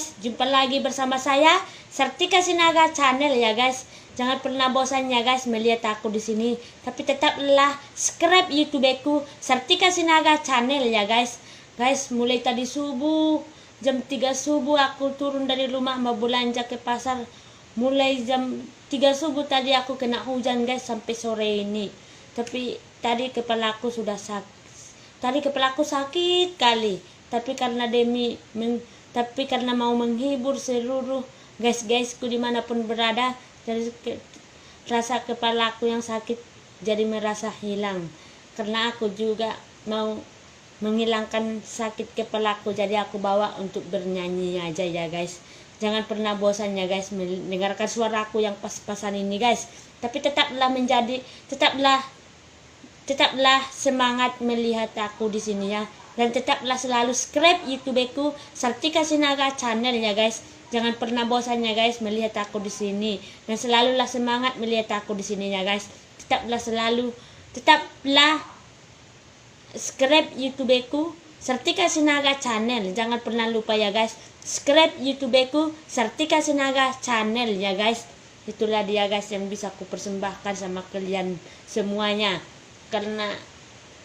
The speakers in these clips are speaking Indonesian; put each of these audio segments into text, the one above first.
guys, jumpa lagi bersama saya Sartika Sinaga Channel ya guys. Jangan pernah bosan ya guys melihat aku di sini, tapi tetaplah subscribe YouTube-ku Sartika Sinaga Channel ya guys. Guys, mulai tadi subuh jam 3 subuh aku turun dari rumah mau belanja ke pasar. Mulai jam 3 subuh tadi aku kena hujan guys sampai sore ini. Tapi tadi kepalaku sudah sakit. Tadi kepalaku sakit kali. Tapi karena mau menghibur seluruh guys-guysku dimanapun berada, dari rasa kepalaku yang sakit jadi merasa hilang. Karena aku juga mau menghilangkan sakit kepalaku, jadi aku bawa untuk bernyanyi aja ya guys. Jangan pernah bosan ya guys mendengarkan suaraku yang pas-pasan ini guys. Tapi tetaplah semangat melihat aku di sini ya. Dan tetaplah selalu subscribe YouTube-ku Sartika Sinaga Channel ya guys. Jangan pernah bosan ya guys melihat aku di sini, dan selalulah semangat melihat aku di sini ya guys. Tetaplah subscribe YouTube-ku Sartika Sinaga Channel. Jangan pernah lupa ya guys, subscribe YouTube-ku Sartika Sinaga Channel ya guys. Itulah dia guys yang bisa aku persembahkan sama kalian semuanya. Karena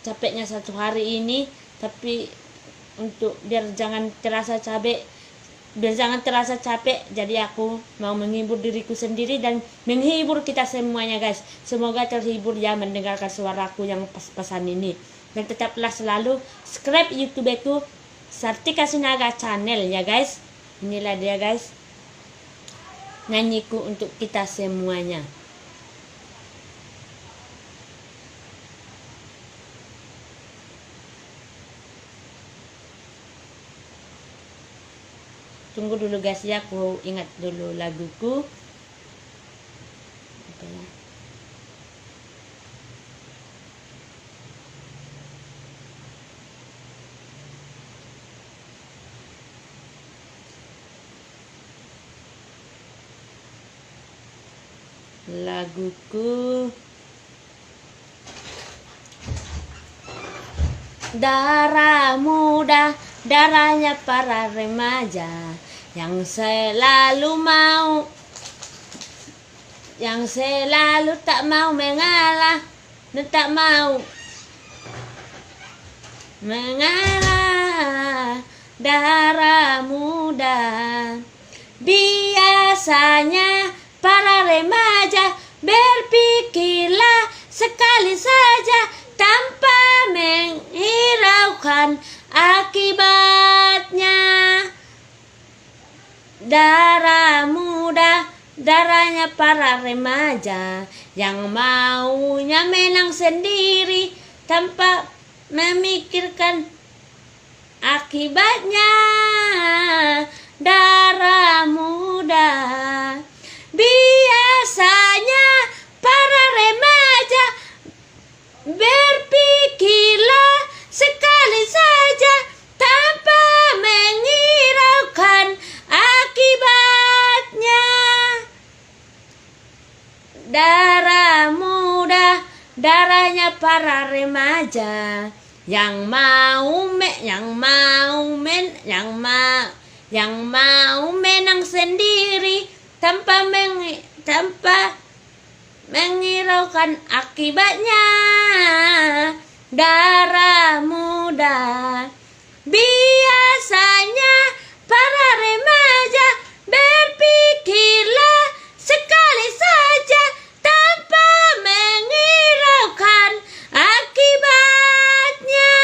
capeknya satu hari ini, tapi untuk biar jangan terasa capek, jadi aku mau menghibur diriku sendiri dan menghibur kita semuanya guys. Semoga terhibur ya mendengarkan suaraku yang pas-pasan ini. Dan tetaplah selalu subscribe YouTube-ku Sartika Sinaga Channel ya guys. Inilah dia guys nyanyiku untuk kita semuanya. Tunggu dulu guys ya, aku ingat dulu laguku. Apa ya? Laguku darah muda, darahnya para remaja yang selalu tak mau mengalah dan tak mau mengalah. Darah muda, biasanya para remaja berpikirlah sekali saja tanpa menghiraukan akibatnya. Darah muda, darahnya para remaja yang maunya menang sendiri tanpa memikirkan akibatnya. Darah muda, biasanya para remaja berpikirlah sekali saja tanpa menghiraukan akibatnya. Darah muda, darahnya para remaja yang mau menang sendiri tanpa menghiraukan akibatnya. Darah muda, biasanya para remaja berpikirlah sekali saja tanpa menghiraukan akibatnya.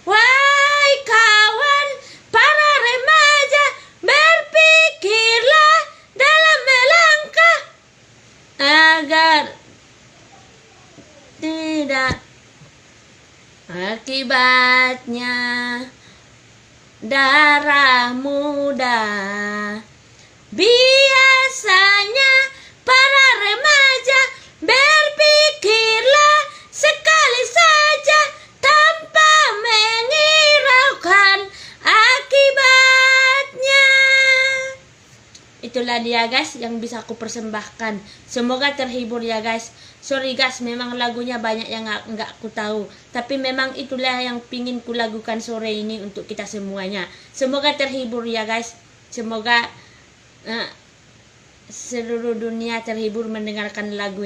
Wahai kawan para remaja, berpikirlah dalam melangkah agar tidak akibatnya. Darah muda, biasanya para remaja berpikirlah sekali saja tanpa menghiraukan akibatnya. Itulah dia guys yang bisa aku persembahkan. Semoga terhibur ya guys. Sorry guys, memang lagunya banyak yang nggak aku tahu, tapi memang itulah yang pingin ku lakukan sore ini untuk kita semuanya. Semoga terhibur ya guys. Semoga seluruh dunia terhibur mendengarkan lagu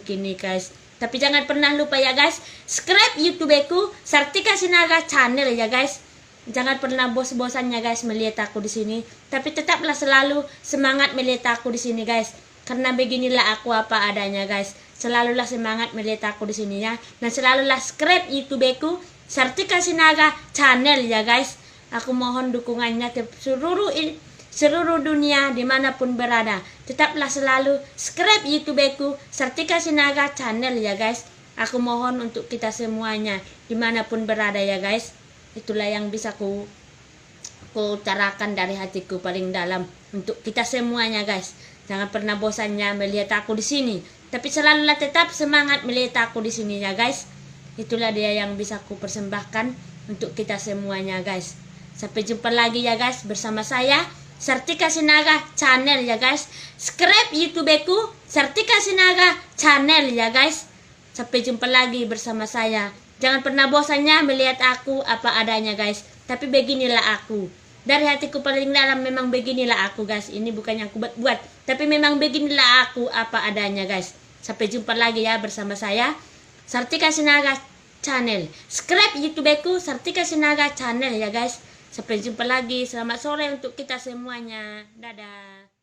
kini guys. Tapi jangan pernah lupa ya guys, subscribe YouTubeku Sartika Sinaga Channel ya guys. Jangan pernah bosan-bosannya guys melihat aku di sini. Tapi tetaplah selalu semangat melihat aku di sini guys. Karena beginilah aku apa adanya guys. Selalulah semangat melihat aku di sini ya. Dan selalulah subscribe YouTubeku Sartika Sinaga Channel ya guys. Aku mohon dukungannya ke seluruh dunia dimanapun berada. Tetaplah selalu subscribe YouTubeku Sartika Sinaga Channel ya guys. Aku mohon untuk kita semuanya dimanapun berada ya guys. Itulah yang bisa ku utarakan dari hatiku paling dalam untuk kita semuanya guys. Jangan pernah bosannya melihat aku di sini. Tapi selalulah tetap semangat melihat aku di sini ya guys. Itulah dia yang bisa ku persembahkan untuk kita semuanya guys. Sampai jumpa lagi ya guys bersama saya Sartika Sinaga Channel ya guys. Subscribe YouTubeku Sartika Sinaga Channel ya guys. Sampai jumpa lagi bersama saya. Jangan pernah bosannya melihat aku apa adanya guys. Tapi beginilah aku. Dari hatiku paling dalam memang beginilah aku guys. Ini bukan yang aku buat. Tapi memang beginilah aku apa adanya guys. Sampai jumpa lagi ya bersama saya Sartika Sinaga Channel. Subscribe YouTubeku Sartika Sinaga Channel ya guys. Sampai jumpa lagi. Selamat sore untuk kita semuanya. Dadah.